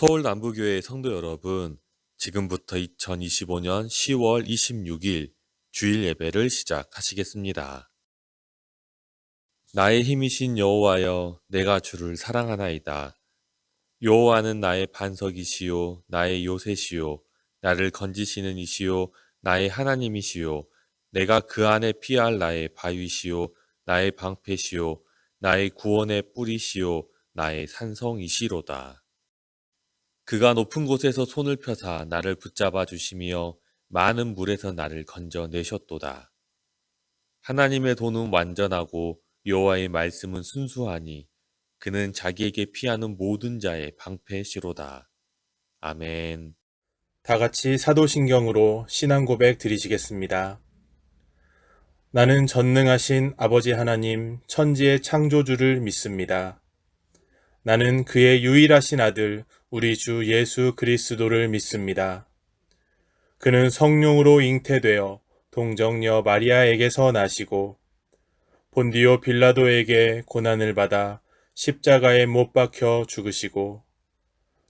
서울 남부교회 성도 여러분, 지금부터 2025년 10월 26일 주일 예배를 시작하시겠습니다. 나의 힘이신 여호와여, 내가 주를 사랑하나이다. 여호와는 나의 반석이시요, 나의 요새시요, 나를 건지시는 이시요, 나의 하나님이시요, 내가 그 안에 피할 나의 바위시요, 나의 방패시요, 나의 구원의 뿌리시요, 나의 산성이시로다. 그가 높은 곳에서 손을 펴사 나를 붙잡아 주시며 많은 물에서 나를 건져내셨도다. 하나님의 도는 완전하고 여호와의 말씀은 순수하니 그는 자기에게 피하는 모든 자의 방패시로다. 아멘. 다 같이 사도신경으로 신앙 고백 드리시겠습니다. 나는 전능하신 아버지 하나님 천지의 창조주를 믿습니다. 나는 그의 유일하신 아들 우리 주 예수 그리스도를 믿습니다. 그는 성령으로 잉태되어 동정녀 마리아에게서 나시고 본디오 빌라도에게 고난을 받아 십자가에 못 박혀 죽으시고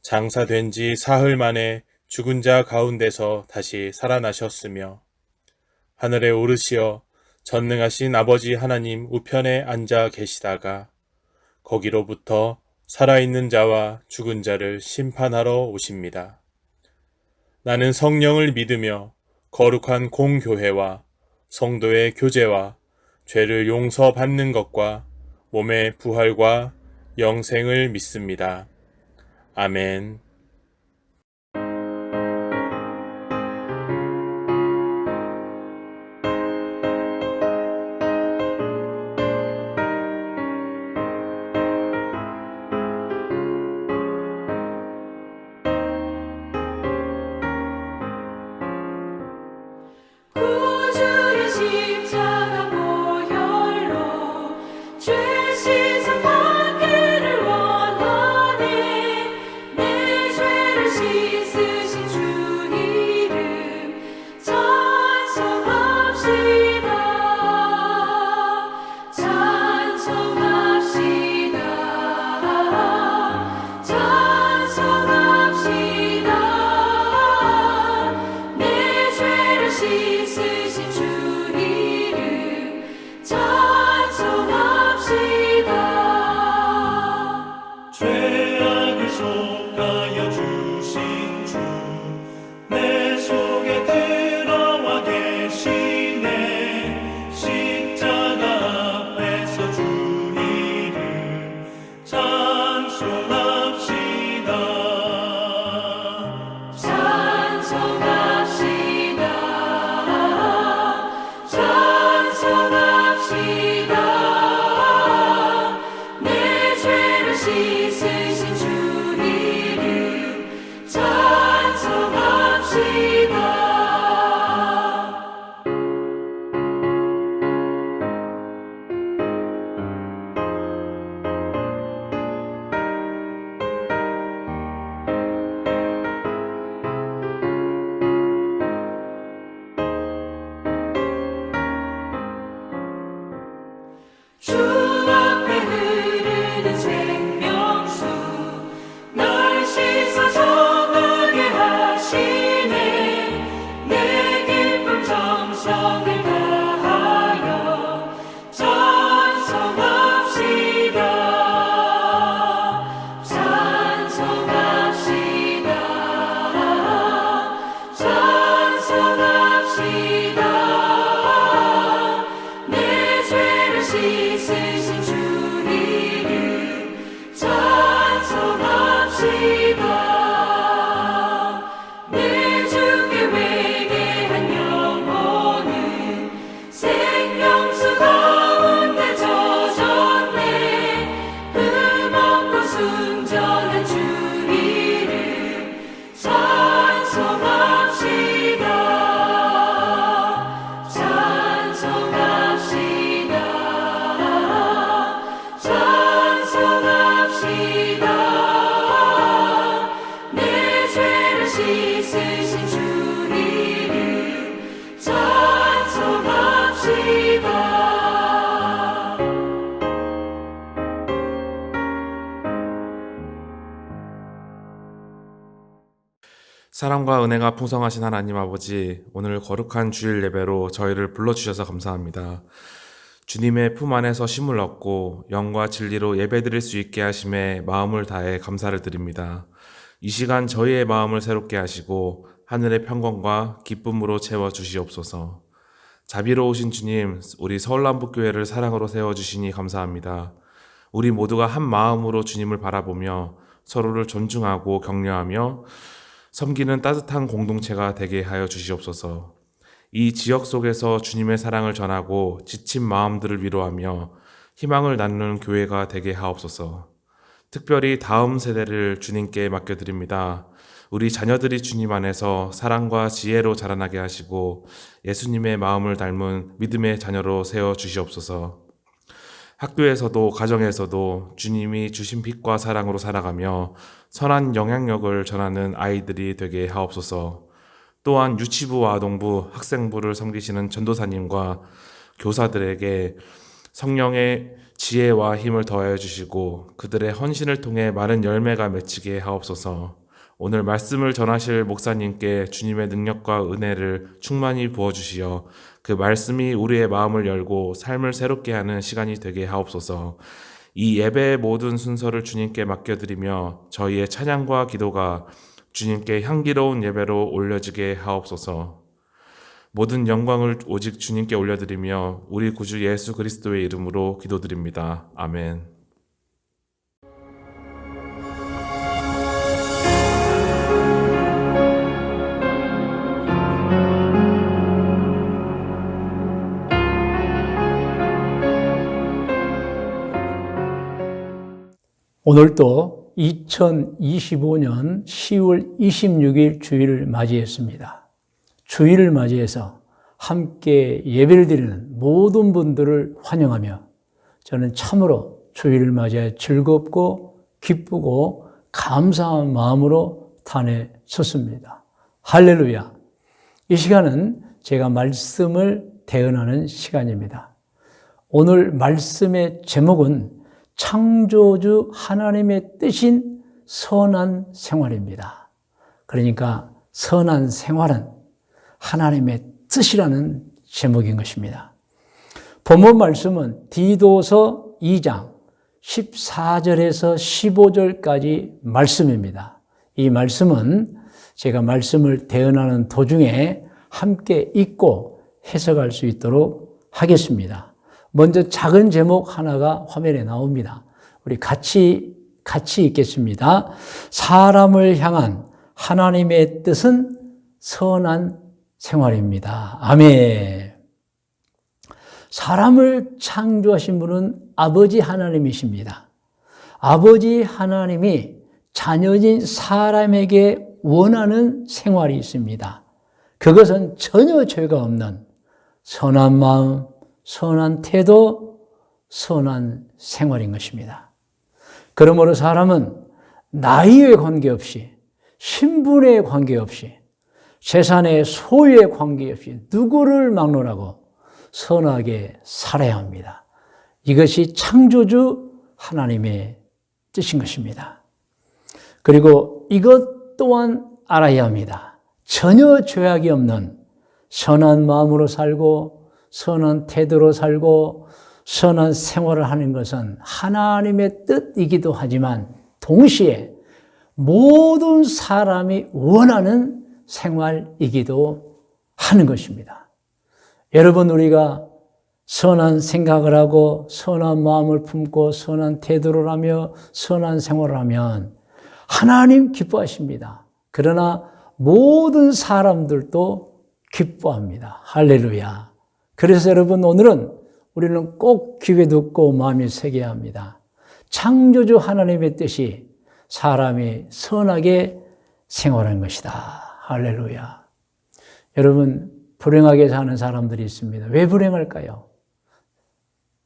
장사된 지 사흘 만에 죽은 자 가운데서 다시 살아나셨으며 하늘에 오르시어 전능하신 아버지 하나님 우편에 앉아 계시다가 거기로부터 살아있는 자와 죽은 자를 심판하러 오십니다. 나는 성령을 믿으며 거룩한 공교회와 성도의 교제와 죄를 용서받는 것과 몸의 부활과 영생을 믿습니다. 아멘. 구주의 십자가 보혈로 죄 씻음 받기를 원하네. 내 사랑과 은혜가 풍성하신 하나님 아버지, 오늘 거룩한 주일 예배로 저희를 불러주셔서 감사합니다. 주님의 품 안에서 쉼을 얻고 영과 진리로 예배드릴 수 있게 하심에 마음을 다해 감사를 드립니다. 이 시간 저희의 마음을 새롭게 하시고 하늘의 평강과 기쁨으로 채워주시옵소서. 자비로우신 주님, 우리 서울남북교회를 사랑으로 세워주시니 감사합니다. 우리 모두가 한 마음으로 주님을 바라보며 서로를 존중하고 격려하며 섬기는 따뜻한 공동체가 되게 하여 주시옵소서. 이 지역 속에서 주님의 사랑을 전하고 지친 마음들을 위로하며 희망을 나누는 교회가 되게 하옵소서. 특별히 다음 세대를 주님께 맡겨드립니다. 우리 자녀들이 주님 안에서 사랑과 지혜로 자라나게 하시고 예수님의 마음을 닮은 믿음의 자녀로 세워 주시옵소서. 학교에서도 가정에서도 주님이 주신 빛과 사랑으로 살아가며 선한 영향력을 전하는 아이들이 되게 하옵소서. 또한 유치부와 아동부, 학생부를 섬기시는 전도사님과 교사들에게 성령의 지혜와 힘을 더하여 주시고 그들의 헌신을 통해 많은 열매가 맺히게 하옵소서. 오늘 말씀을 전하실 목사님께 주님의 능력과 은혜를 충만히 부어주시어 그 말씀이 우리의 마음을 열고 삶을 새롭게 하는 시간이 되게 하옵소서. 이 예배의 모든 순서를 주님께 맡겨드리며 저희의 찬양과 기도가 주님께 향기로운 예배로 올려지게 하옵소서. 모든 영광을 오직 주님께 올려드리며 우리 구주 예수 그리스도의 이름으로 기도드립니다. 아멘. 오늘도 2025년 10월 26일 주일을 맞이했습니다. 주일을 맞이해서 함께 예배를 드리는 모든 분들을 환영하며 저는 참으로 주일을 맞이해 즐겁고 기쁘고 감사한 마음으로 탄에 섰습니다. 할렐루야! 이 시간은 제가 말씀을 대언하는 시간입니다. 오늘 말씀의 제목은 창조주 하나님의 뜻인 선한 생활입니다. 그러니까 선한 생활은 하나님의 뜻이라는 제목인 것입니다. 본문 말씀은 디도서 2장 14절에서 15절까지 말씀입니다. 이 말씀은 제가 말씀을 대언하는 도중에 함께 읽고 해석할 수 있도록 하겠습니다. 먼저 작은 제목 하나가 화면에 나옵니다. 우리 같이 읽겠습니다. 사람을 향한 하나님의 뜻은 선한 생활입니다. 아멘. 사람을 창조하신 분은 아버지 하나님이십니다. 아버지 하나님이 자녀진 사람에게 원하는 생활이 있습니다. 그것은 전혀 죄가 없는 선한 마음, 선한 태도, 선한 생활인 것입니다. 그러므로 사람은 나이에 관계없이, 신분에 관계없이, 재산의 소유에 관계없이 누구를 막론하고 선하게 살아야 합니다. 이것이 창조주 하나님의 뜻인 것입니다. 그리고 이것 또한 알아야 합니다. 전혀 죄악이 없는 선한 마음으로 살고 선한 태도로 살고 선한 생활을 하는 것은 하나님의 뜻이기도 하지만 동시에 모든 사람이 원하는 생활이기도 하는 것입니다. 여러분, 우리가 선한 생각을 하고 선한 마음을 품고 선한 태도를 하며 선한 생활을 하면 하나님 기뻐하십니다. 그러나 모든 사람들도 기뻐합니다. 할렐루야. 그래서 여러분, 오늘은 우리는 꼭 귀에 듣고 마음에 새겨야 합니다. 창조주 하나님의 뜻이 사람이 선하게 생활하는 것이다. 할렐루야. 여러분, 불행하게 사는 사람들이 있습니다. 왜 불행할까요?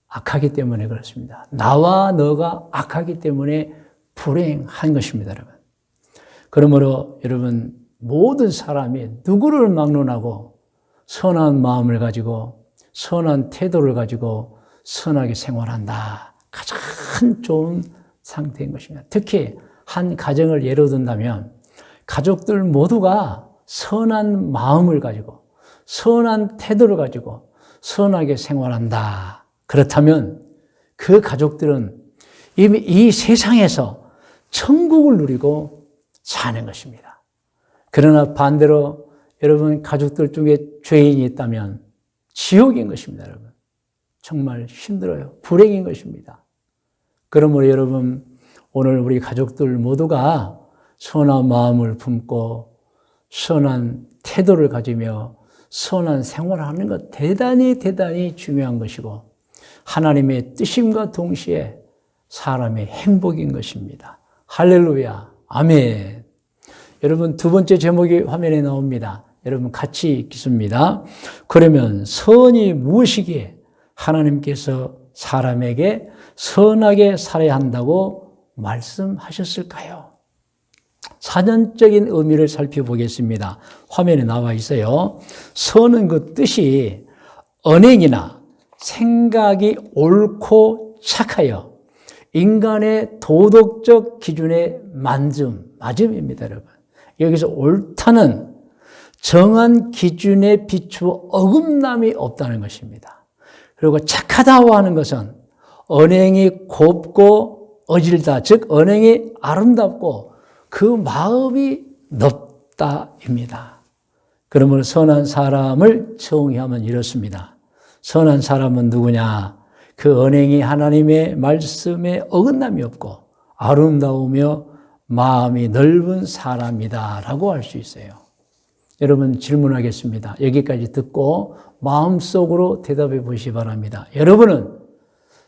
악하기 때문에 그렇습니다. 나와 너가 악하기 때문에 불행한 것입니다, 여러분. 그러므로 여러분, 모든 사람이 누구를 막론하고 선한 마음을 가지고 선한 태도를 가지고 선하게 생활한다. 가장 좋은 상태인 것입니다. 특히 한 가정을 예로 든다면 가족들 모두가 선한 마음을 가지고 선한 태도를 가지고 선하게 생활한다. 그렇다면 그 가족들은 이미 이 세상에서 천국을 누리고 사는 것입니다. 그러나 반대로 여러분 가족들 중에 죄인이 있다면 지옥인 것입니다, 여러분. 정말 힘들어요. 불행인 것입니다. 그러므로 여러분 오늘 우리 가족들 모두가 선한 마음을 품고 선한 태도를 가지며 선한 생활을 하는 것 대단히 중요한 것이고 하나님의 뜻임과 동시에 사람의 행복인 것입니다. 할렐루야. 아멘. 여러분 두 번째 제목이 화면에 나옵니다. 여러분 같이 읽겠습니다. 그러면 선이 무엇이기에 하나님께서 사람에게 선하게 살아야 한다고 말씀하셨을까요? 사전적인 의미를 살펴보겠습니다. 화면에 나와 있어요. 선은 그 뜻이 언행이나 생각이 옳고 착하여 인간의 도덕적 기준에 맞음입니다, 여러분. 여기서 옳다는 정한 기준에 비추어 어긋남이 없다는 것입니다. 그리고 착하다고 하는 것은 언행이 곱고 어질다, 즉 언행이 아름답고 그 마음이 넓다입니다. 그러므로 선한 사람을 정의하면 이렇습니다. 선한 사람은 누구냐? 그 언행이 하나님의 말씀에 어긋남이 없고 아름다우며 마음이 넓은 사람이다라고 할 수 있어요. 여러분 질문하겠습니다. 여기까지 듣고 마음속으로 대답해 보시기 바랍니다. 여러분은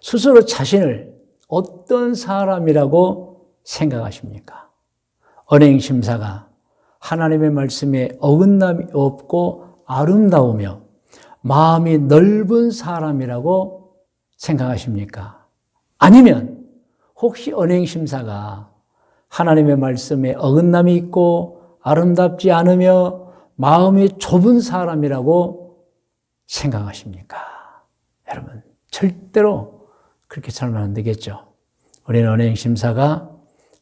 스스로 자신을 어떤 사람이라고 생각하십니까? 언행심사가 하나님의 말씀에 어긋남이 없고 아름다우며 마음이 넓은 사람이라고 생각하십니까? 아니면 혹시 언행심사가 하나님의 말씀에 어긋남이 있고 아름답지 않으며 마음이 좁은 사람이라고 생각하십니까? 여러분 절대로 그렇게 살면 안 되겠죠. 우리는 언행심사가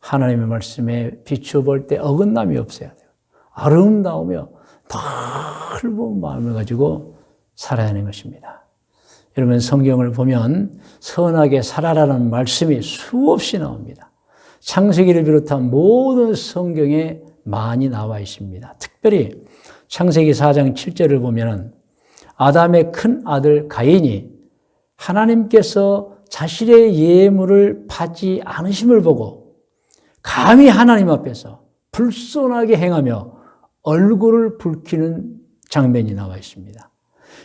하나님의 말씀에 비추어 볼 때 어긋남이 없어야 돼요. 아름다우며 넓은 마음을 가지고 살아야 하는 것입니다. 여러분 성경을 보면 선하게 살아라는 말씀이 수없이 나옵니다. 창세기를 비롯한 모든 성경에 많이 나와 있습니다. 특별히 창세기 4장 7절을 보면 아담의 큰 아들 가인이 하나님께서 자신의 예물을 받지 않으심을 보고 감히 하나님 앞에서 불손하게 행하며 얼굴을 붉히는 장면이 나와 있습니다.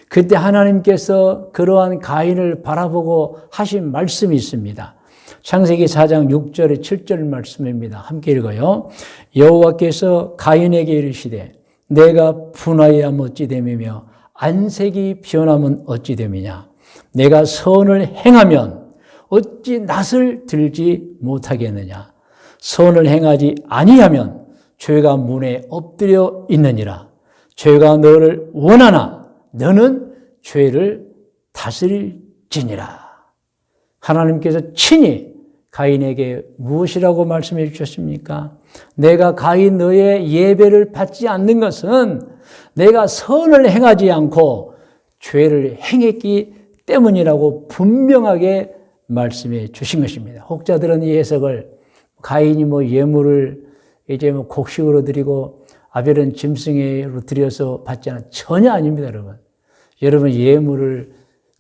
그때 하나님께서 그러한 가인을 바라보고 하신 말씀이 있습니다. 창세기 4장 6절에 7절 말씀입니다. 함께 읽어요. 여호와께서 가인에게 이르시되 내가 분하여야 어찌 됨이며 안색이 변하면 어찌 됨이냐. 내가 선을 행하면 어찌 낯을 들지 못하겠느냐. 선을 행하지 아니하면 죄가 문에 엎드려 있느니라. 죄가 너를 원하나 너는 죄를 다스릴지니라. 하나님께서 친히 가인에게 무엇이라고 말씀해 주셨습니까? 내가 가인 너의 예배를 받지 않는 것은 내가 선을 행하지 않고 죄를 행했기 때문이라고 분명하게 말씀해 주신 것입니다. 혹자들은 이 해석을 가인이 예물을 이제 곡식으로 드리고 아벨은 짐승으로 드려서 받지 않아. 전혀 아닙니다, 여러분. 여러분 예물을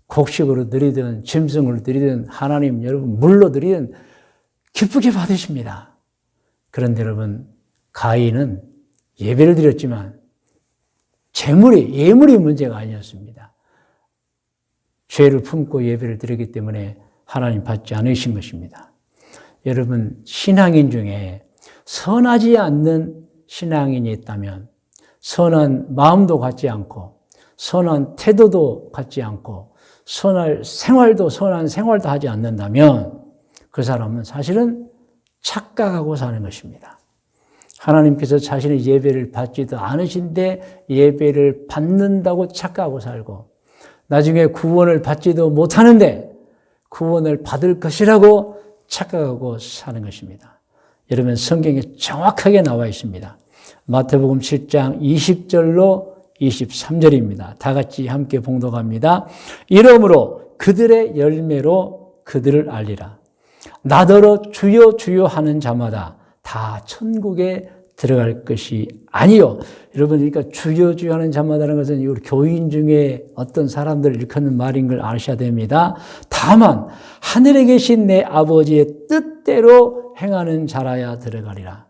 곡식으로 드리든 짐승으로 드리든 하나님 여러분 물로 드리든 기쁘게 받으십니다. 그런데 여러분 가인은 예배를 드렸지만 예물이 문제가 아니었습니다. 죄를 품고 예배를 드렸기 때문에 하나님 받지 않으신 것입니다. 여러분 신앙인 중에 선하지 않는 신앙인이 있다면 선한 마음도 갖지 않고 선한 태도도 갖지 않고 선한 생활도 하지 않는다면 그 사람은 사실은 착각하고 사는 것입니다. 하나님께서 자신의 예배를 받지도 않으신데 예배를 받는다고 착각하고 살고 나중에 구원을 받지도 못하는데 구원을 받을 것이라고 착각하고 사는 것입니다. 여러분 성경에 정확하게 나와 있습니다. 마태복음 7장 20절로 23절입니다. 다 같이 함께 봉독합니다. 이러므로 그들의 열매로 그들을 알리라. 나더러 주여 주여 하는 자마다 다 천국에 들어갈 것이 아니요. 여러분, 그러니까 주여 주여 하는 자마다라는 것은 우리 교인 중에 어떤 사람들을 일컫는 말인 걸 아셔야 됩니다. 다만 하늘에 계신 내 아버지의 뜻대로 행하는 자라야 들어가리라.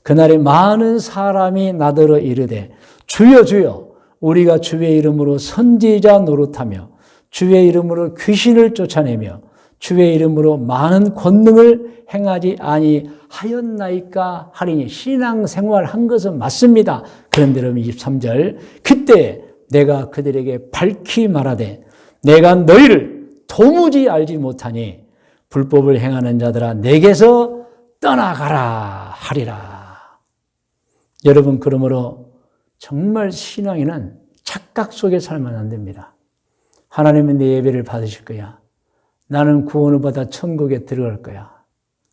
그날에 많은 사람이 나더러 이르되 주여 주여 우리가 주의 이름으로 선지자 노릇하며 주의 이름으로 귀신을 쫓아내며 주의 이름으로 많은 권능을 행하지 아니하였나이까 하리니. 신앙생활 한 것은 맞습니다. 그런데 여러분 23절 그때 내가 그들에게 밝히 말하되 내가 너희를 도무지 알지 못하니 불법을 행하는 자들아 내게서 떠나가라 하리라. 여러분, 그러므로 정말 신앙인은 착각 속에 살면 안 됩니다. 하나님은 내 예배를 받으실 거야. 나는 구원을 받아 천국에 들어갈 거야.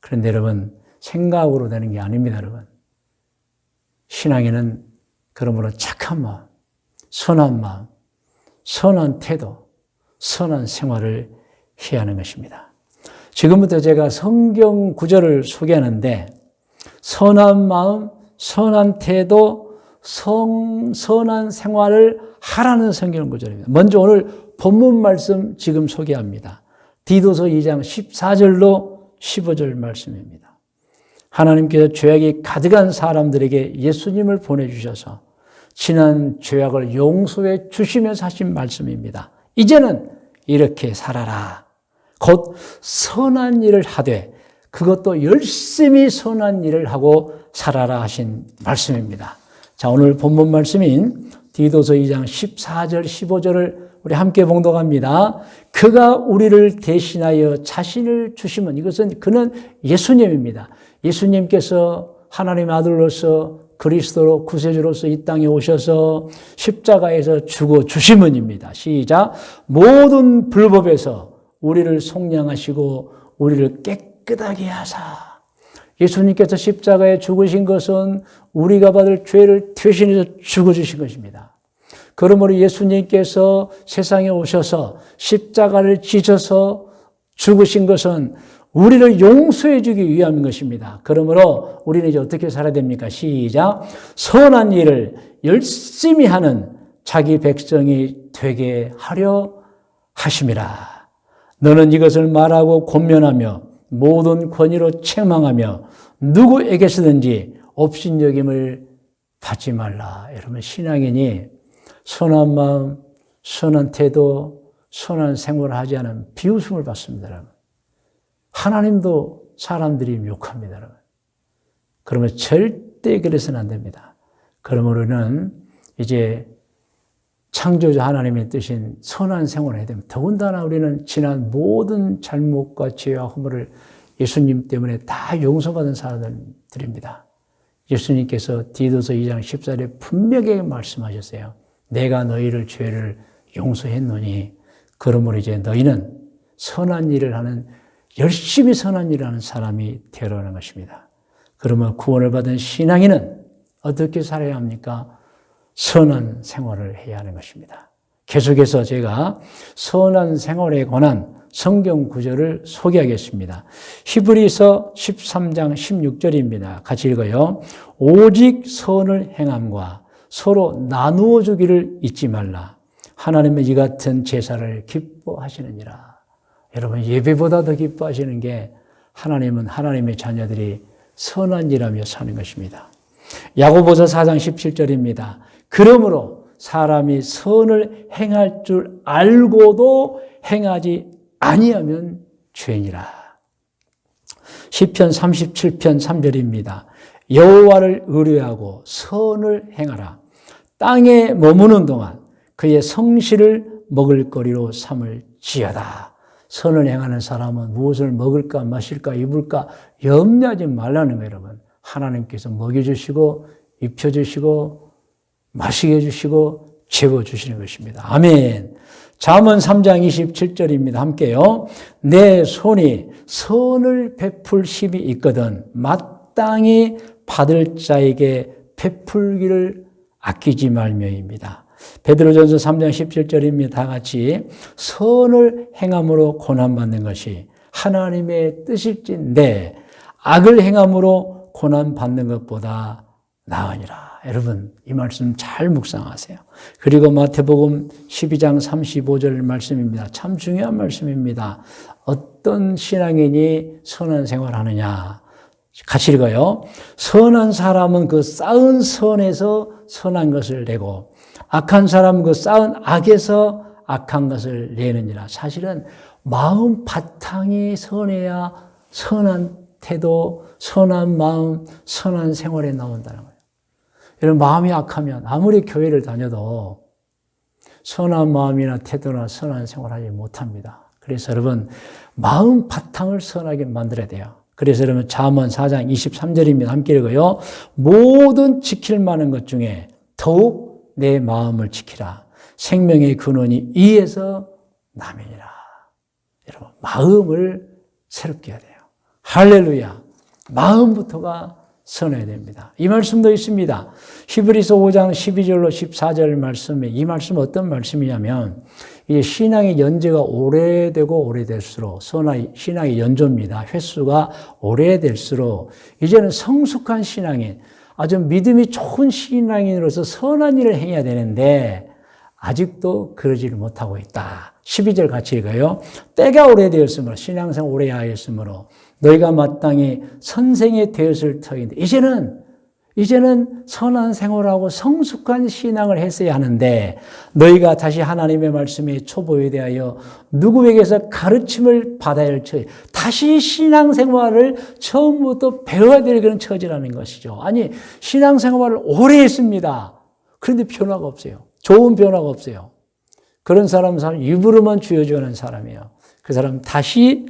그런데 여러분, 생각으로 되는 게 아닙니다, 여러분. 신앙인은 그러므로 착한 마음, 선한 태도, 선한 생활을 해야 하는 것입니다. 지금부터 제가 성경 구절을 소개하는데 선한 마음, 선한 태도, 선한 생활을 하라는 성경 구절입니다. 먼저 오늘 본문 말씀 지금 소개합니다. 디도서 2장 14절로 15절 말씀입니다. 하나님께서 죄악이 가득한 사람들에게 예수님을 보내주셔서 지난 죄악을 용서해 주시면서 하신 말씀입니다. 이제는 이렇게 살아라. 곧 선한 일을 하되 그것도 열심히 선한 일을 하고 살아라 하신 말씀입니다. 자, 오늘 본문 말씀인 디도서 2장 14절 15절을 우리 함께 봉독합니다. 그가 우리를 대신하여 자신을 주시면, 이것은 그는 예수님입니다. 예수님께서 하나님의 아들로서 그리스도로 구세주로서 이 땅에 오셔서 십자가에서 죽어 주심은입니다. 시작. 모든 불법에서 우리를 속량하시고 우리를 깨끗하게 하사. 예수님께서 십자가에 죽으신 것은 우리가 받을 죄를 대신해서 죽어주신 것입니다. 그러므로 예수님께서 세상에 오셔서 십자가를 지셔서 죽으신 것은 우리를 용서해 주기 위함인 것입니다. 그러므로 우리는 이제 어떻게 살아야 됩니까? 시작. 선한 일을 열심히 하는 자기 백성이 되게 하려 하심이라. 너는 이것을 말하고 권면하며 모든 권위로 책망하며 누구에게서든지 업신여김을 받지 말라. 여러분, 신앙인이 선한 마음, 선한 태도, 선한 생활을 하지 않으면 비웃음을 받습니다, 여러분. 하나님도 사람들이 욕합니다, 여러분. 그러면 절대 그래서는 안 됩니다. 그러므로는 이제 창조자 하나님의 뜻인 선한 생활을 해야 됩니다. 더군다나 우리는 지난 모든 잘못과 죄와 허물을 예수님 때문에 다 용서받은 사람들입니다. 예수님께서 디도서 2장 14절에 분명하게 말씀하셨어요. 내가 너희를 죄를 용서했노니 그러므로 이제 너희는 선한 일을 하는, 열심히 선한 일을 하는 사람이 되려는 것입니다. 그러면 구원을 받은 신앙인은 어떻게 살아야 합니까? 선한 생활을 해야 하는 것입니다. 계속해서 제가 선한 생활에 관한 성경 구절을 소개하겠습니다. 히브리서 13장 16절입니다. 같이 읽어요. 오직 선을 행함과 서로 나누어 주기를 잊지 말라. 하나님은 이 같은 제사를 기뻐하시느니라. 여러분, 예배보다 더 기뻐하시는 게 하나님은 하나님의 자녀들이 선한 일하며 사는 것입니다. 야고보서 4장 17절입니다. 그러므로 사람이 선을 행할 줄 알고도 행하지 아니하면 죄니라. 시편 37편 3절입니다. 여호와를 의뢰하고 선을 행하라. 땅에 머무는 동안 그의 성실을 먹을거리로 삼을지어다. 선을 행하는 사람은 무엇을 먹을까 마실까 입을까 염려하지 말라는 거예요, 여러분. 하나님께서 먹여주시고 입혀주시고 마시게 해주시고 재워주시는 것입니다. 아멘. 잠언 3장 27절입니다. 함께요. 내 손이 선을 베풀 힘이 있거든 마땅히 받을 자에게 베풀기를 아끼지 말며입니다. 베드로전서 3장 17절입니다. 다 같이 선을 행함으로 고난받는 것이 하나님의 뜻일진데 악을 행함으로 고난받는 것보다 나으니라. 여러분 이 말씀 잘 묵상하세요. 그리고 마태복음 12장 35절 말씀입니다. 참 중요한 말씀입니다. 어떤 신앙인이 선한 생활하느냐. 같이 읽어요. 선한 사람은 그 쌓은 선에서 선한 것을 내고 악한 사람은 그 쌓은 악에서 악한 것을 내느니라. 사실은 마음 바탕이 선해야 선한 태도, 선한 마음, 선한 생활에 나온다는 거예요. 여러분 마음이 악하면 아무리 교회를 다녀도 선한 마음이나 태도나 선한 생활하지 못합니다. 그래서 여러분 마음 바탕을 선하게 만들어야 돼요. 그래서 여러분 잠언 4장 23절입니다. 함께 읽어요. 모든 지킬 만한 것 중에 더욱 내 마음을 지키라. 생명의 근원이 이에서 남이니라. 여러분 마음을 새롭게 해야 돼요. 할렐루야. 마음부터가 선해야 됩니다. 이 말씀도 있습니다. 히브리서 5장 12절로 14절 말씀에 이 말씀은 어떤 말씀이냐면 이제 신앙의 연재가 오래되고 오래될수록 신앙의 연조입니다. 횟수가 오래될수록 이제는 성숙한 신앙인, 아주 믿음이 좋은 신앙인으로서 선한 일을 해야 되는데 아직도 그러지를 못하고 있다. 12절 같이 읽어요. 때가 오래되었으므로 신앙생활 오래 하였으므로 너희가 마땅히 선생이 되었을 터인데 이제는 선한 생활하고 성숙한 신앙을 했어야 하는데 너희가 다시 하나님의 말씀에 초보에 대하여 누구에게서 가르침을 받아야 할 처지, 다시 신앙생활을 처음부터 배워야 될 그런 처지라는 것이죠. 아니 신앙생활을 오래 했습니다. 그런데 변화가 없어요. 좋은 변화가 없어요. 그런 사람 입으로만 주여주는 사람이에요. 그 사람 다시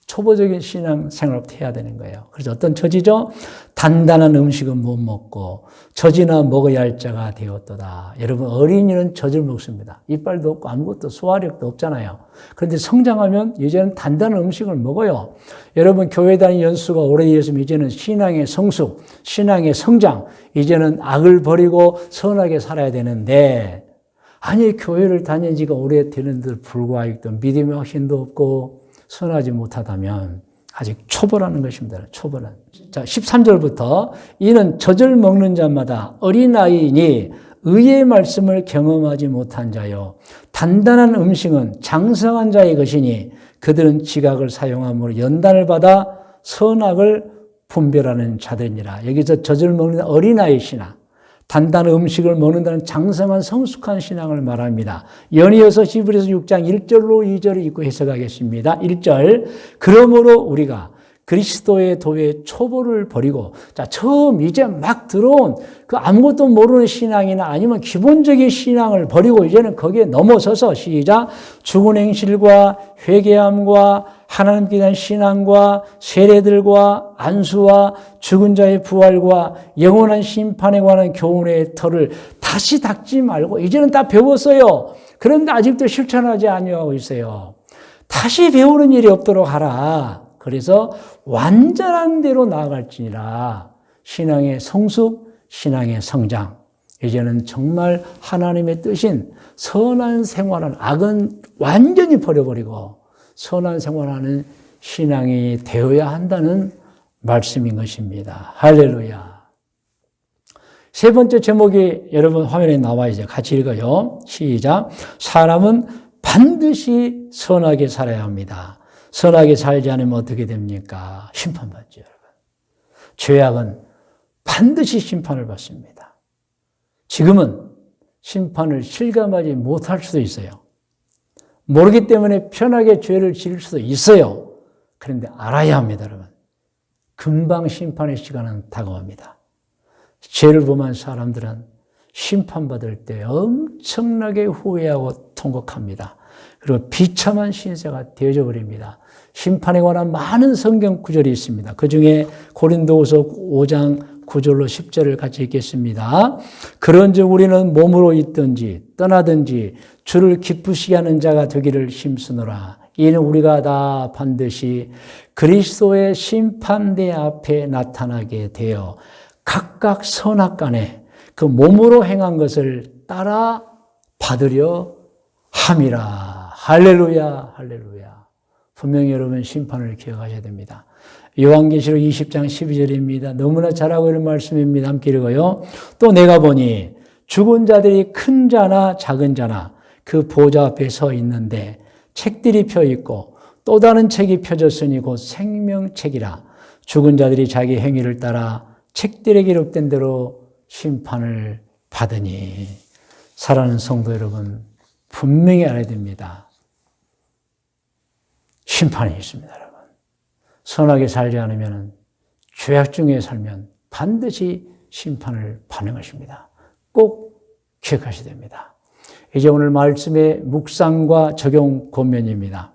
초보적인 신앙생활부터 해야 되는 거예요. 그래서 어떤 처지죠? 단단한 음식은 못 먹고 젖이나 먹어야 할 자가 되었도다. 여러분 어린이는 젖을 먹습니다. 이빨도 없고 아무것도 소화력도 없잖아요. 그런데 성장하면 이제는 단단한 음식을 먹어요. 여러분 교회 다닌 연수가 오래되었으면 이제는 신앙의 성숙, 신앙의 성장, 이제는 악을 버리고 선하게 살아야 되는데 아니 교회를 다닌 지가 오래되는데도 불구하고 믿음의 확신도 없고 선하지 못하다면 아직 초보라는 것입니다. 초보는. 자, 13절부터 이는 젖을 먹는 자마다 어린아이니 의의 말씀을 경험하지 못한 자요. 단단한 음식은 장성한 자의 것이니 그들은 지각을 사용함으로 연단을 받아 선악을 분별하는 자들이니라. 여기서 젖을 먹는 어린아이 신앙, 단단한 음식을 먹는다는 장성한 성숙한 신앙을 말합니다. 연이어서 히브리서 6장 1절로 2절을 읽고 해석하겠습니다. 1절, 그러므로 우리가 그리스도의 도의 초보를 버리고, 자, 처음 이제 막 들어온 그 아무것도 모르는 신앙이나 아니면 기본적인 신앙을 버리고 이제는 거기에 넘어서서 시작, 죽은 행실과 회개함과 하나님께 대한 신앙과 세례들과 안수와 죽은 자의 부활과 영원한 심판에 관한 교훈의 털을 다시 닦지 말고 이제는 다 배웠어요. 그런데 아직도 실천하지 아니하고 있어요. 다시 배우는 일이 없도록 하라. 그래서 완전한 대로 나아갈지니라. 신앙의 성숙, 신앙의 성장. 이제는 정말 하나님의 뜻인 선한 생활은 악은 완전히 버려버리고 선한 생활하는 신앙이 되어야 한다는 말씀인 것입니다. 할렐루야. 세 번째 제목이 여러분 화면에 나와 있어요. 같이 읽어요. 시작. 사람은 반드시 선하게 살아야 합니다. 선하게 살지 않으면 어떻게 됩니까? 심판받죠, 여러분. 죄악은 반드시 심판을 받습니다. 지금은 심판을 실감하지 못할 수도 있어요. 모르기 때문에 편하게 죄를 지을 수도 있어요. 그런데 알아야 합니다, 여러분. 금방 심판의 시간은 다가옵니다. 죄를 범한 사람들은 심판받을 때 엄청나게 후회하고 통곡합니다. 그리고 비참한 신세가 되어져 버립니다. 심판에 관한 많은 성경 구절이 있습니다. 그중에 고린도후서 5장 9절로 10절을 같이 읽겠습니다. 그런즉 우리는 몸으로 있든지 떠나든지 주를 기쁘시게 하는 자가 되기를 힘쓰노라. 이는 우리가 다 반드시 그리스도의 심판대 앞에 나타나게 되어 각각 선악간에 그 몸으로 행한 것을 따라 받으려 함이라. 할렐루야, 할렐루야. 분명히 여러분 심판을 기억하셔야 됩니다. 요한계시록 20장 12절입니다. 너무나 잘 알고 있는 말씀입니다. 함께 읽어요. 또 내가 보니 죽은 자들이 큰 자나 작은 자나 그 보좌 앞에 서 있는데 책들이 펴 있고 또 다른 책이 펴졌으니 곧 생명책이라. 죽은 자들이 자기 행위를 따라 책들에 기록된 대로 심판을 받으니. 사랑하는 성도 여러분, 분명히 알아야 됩니다. 심판이 있습니다, 여러분. 선하게 살지 않으면, 죄악 중에 살면 반드시 심판을 받는 것입니다. 꼭 기억하셔야 됩니다. 이제 오늘 말씀의 묵상과 적용 권면입니다.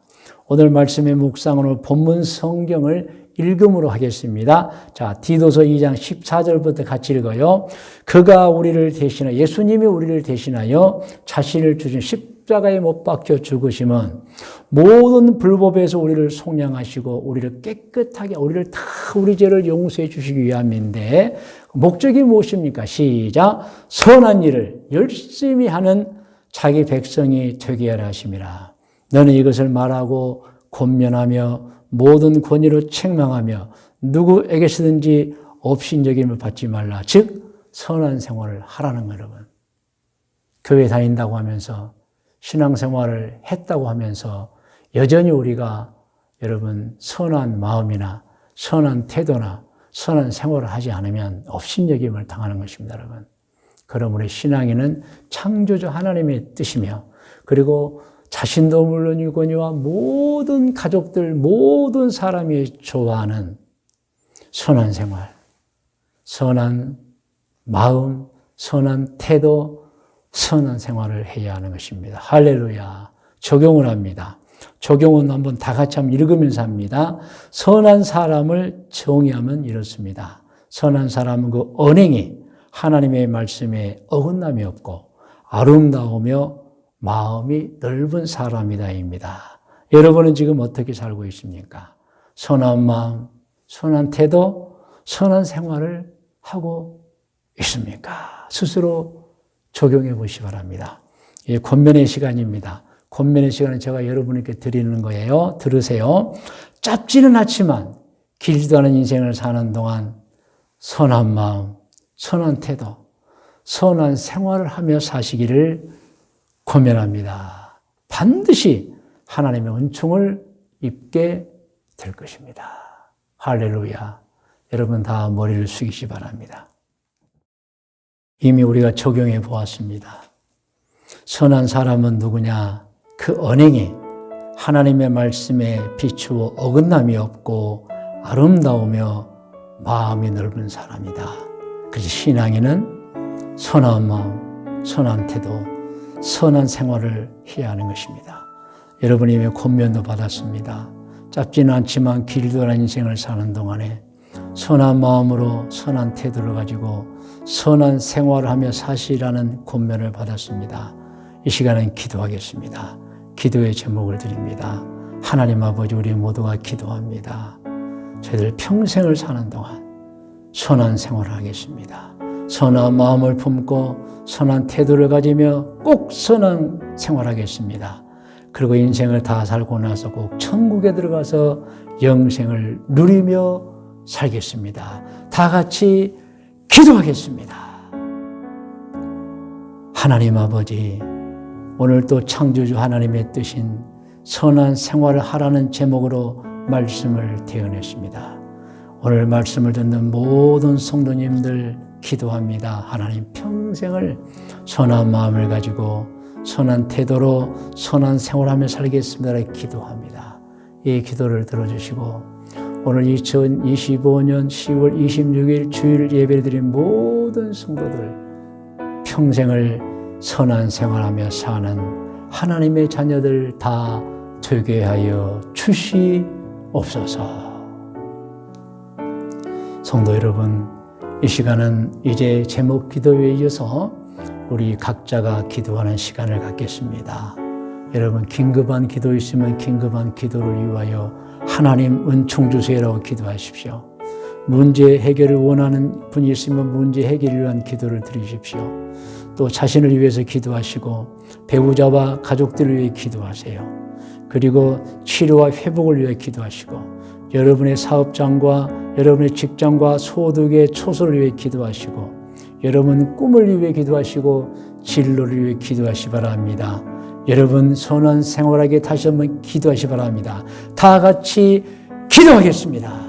오늘 말씀의 묵상은 본문 성경을 읽음으로 하겠습니다. 자, 디도서 2장 14절부터 같이 읽어요. 그가 우리를 대신하여, 예수님이 우리를 대신하여 자신을 주신 십자가에 못 박혀 죽으심은 모든 불법에서 우리를 속량하시고 우리를 깨끗하게, 우리를 다 우리 죄를 용서해 주시기 위함인데, 목적이 무엇입니까? 시작. 선한 일을 열심히 하는 자기 백성이 되게 하라 하심이라. 너는 이것을 말하고 권면하며 모든 권위로 책망하며 누구에게서든지 업신여김을 받지 말라. 즉 선한 생활을 하라는 거예요, 여러분. 교회 다닌다고 하면서 신앙생활을 했다고 하면서 여전히 우리가 여러분 선한 마음이나 선한 태도나 선한 생활을 하지 않으면 업신여김을 당하는 것입니다, 여러분. 그럼 우리 신앙인은 창조주 하나님의 뜻이며, 그리고 자신도 물론이거니와 모든 가족들, 모든 사람이 좋아하는 선한 생활, 선한 마음, 선한 태도, 선한 생활을 해야 하는 것입니다. 할렐루야. 적용을 합니다. 적용은 한번 다 같이 한번 읽으면서 합니다. 선한 사람을 정의하면 이렇습니다. 선한 사람은 그 언행이 하나님의 말씀에 어긋남이 없고 아름다우며 마음이 넓은 사람이다입니다. 여러분은 지금 어떻게 살고 있습니까? 선한 마음, 선한 태도, 선한 생활을 하고 있습니까? 스스로 적용해 보시기 바랍니다. 이 권면의 시간입니다. 권면의 시간은 제가 여러분에게 드리는 거예요. 들으세요. 짧지는 않지만 길지도 않은 인생을 사는 동안 선한 마음, 선한 태도, 선한 생활을 하며 사시기를 권면합니다. 반드시 하나님의 은총을 입게 될 것입니다. 할렐루야. 여러분 다 머리를 숙이시 바랍니다. 이미 우리가 적용해 보았습니다. 선한 사람은 누구냐? 그 언행이 하나님의 말씀에 비추어 어긋남이 없고 아름다우며 마음이 넓은 사람이다. 그래서 신앙인은 선한 마음, 선한 태도, 선한 생활을 해야 하는 것입니다. 여러분이 이미 권면도 받았습니다. 짧지는 않지만 길도 않은 인생을 사는 동안에 선한 마음으로 선한 태도를 가지고 선한 생활을 하며 사시라는 권면을 받았습니다. 이 시간은 기도하겠습니다. 기도의 제목을 드립니다. 하나님 아버지, 우리 모두가 기도합니다. 저희들 평생을 사는 동안 선한 생활을 하겠습니다. 선한 마음을 품고 선한 태도를 가지며 꼭 선한 생활하겠습니다. 그리고 인생을 다 살고 나서 꼭 천국에 들어가서 영생을 누리며 살겠습니다. 다 같이 기도하겠습니다. 하나님 아버지, 오늘 또 창조주 하나님의 뜻인 선한 생활을 하라는 제목으로 말씀을 대언했습니다. 오늘 말씀을 듣는 모든 성도님들 기도합니다. 하나님 평생을 선한 마음을 가지고 선한 태도로 선한 생활하며 살겠습니다. 기도합니다. 이 기도를 들어주시고 오늘 2025년 10월 26일 주일 예배를 드린 모든 성도들 평생을 선한 생활하며 사는 하나님의 자녀들 다 되게 하여 주시옵소서. 성도 여러분, 이 시간은 이제 제목 기도에 이어서 우리 각자가 기도하는 시간을 갖겠습니다. 여러분 긴급한 기도 있으면 긴급한 기도를 위하여 하나님 은총 주세요라고 기도하십시오. 문제 해결을 원하는 분이 있으면 문제 해결을 위한 기도를 드리십시오. 또 자신을 위해서 기도하시고 배우자와 가족들을 위해 기도하세요. 그리고 치료와 회복을 위해 기도하시고 여러분의 사업장과 여러분의 직장과 소득의 초소를 위해 기도하시고 여러분 꿈을 위해 기도하시고 진로를 위해 기도하시 바랍니다. 여러분 선한 생활하게 다시 한번 기도하시 바랍니다. 다 같이 기도하겠습니다.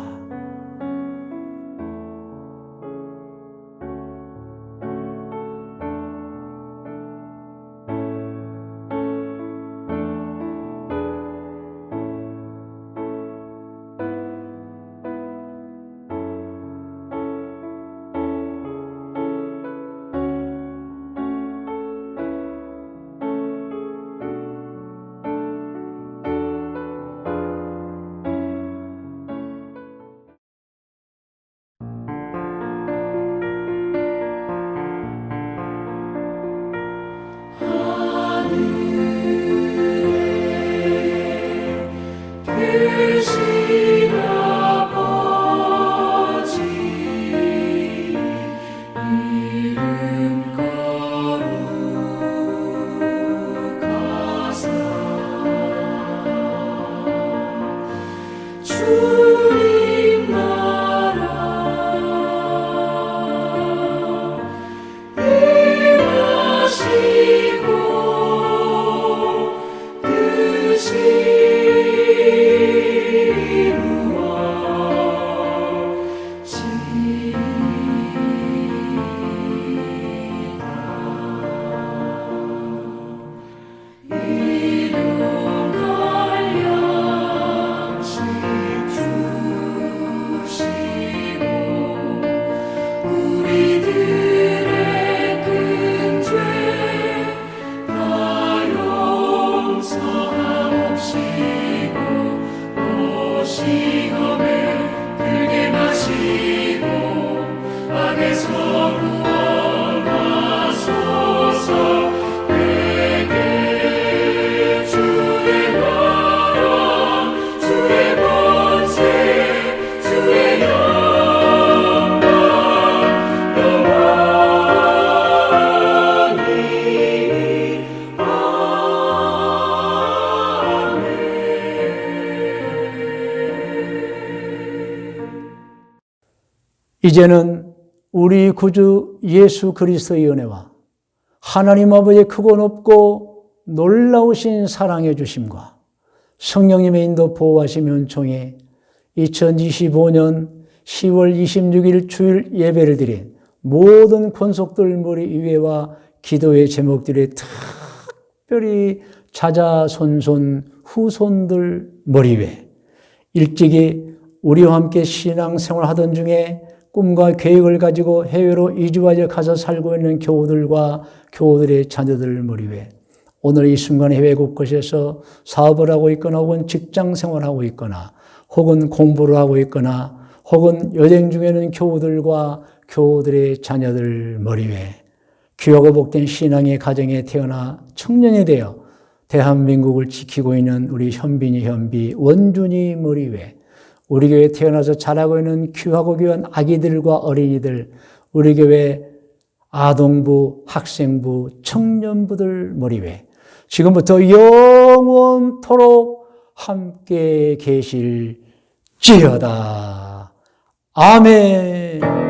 크신 아버지 이름 거룩하사 주님 나라 임하시고 뜻이 우리들의 큰 죄 다 용서하옵시고 또 시험에 들게 마시고 악에서 구원하소서. 내게 주의 나라 주의 권세 주의 영광 이제는 우리 구주 예수 그리스도의 은혜와 하나님 아버지의 크고 높고 놀라우신 사랑해 주심과 성령님의 인도 보호하심 은총에 2025년 10월 26일 주일 예배를 드린 모든 권속들 머리 위에와 기도의 제목들이 특별히 자자손손 후손들 머리 위에 일찍이 우리와 함께 신앙생활하던 중에 꿈과 계획을 가지고 해외로 이주하여 가서 살고 있는 교우들과 교우들의 자녀들 머리 위에 오늘 이 순간 해외 곳곳에서 사업을 하고 있거나 혹은 직장 생활하고 있거나 혹은 공부를 하고 있거나 혹은 여행 중에는 교우들과 교우들의 자녀들 머리 위에 귀하고 복된 신앙의 가정에 태어나 청년이 되어 대한민국을 지키고 있는 우리 현빈이 현비 원준이 머리 위에 우리 교회에 태어나서 자라고 있는 귀하고 귀한 아기들과 어린이들 우리 교회 아동부, 학생부, 청년부들 머리 위에 지금부터 영원토록 함께 계실지어다. 아멘.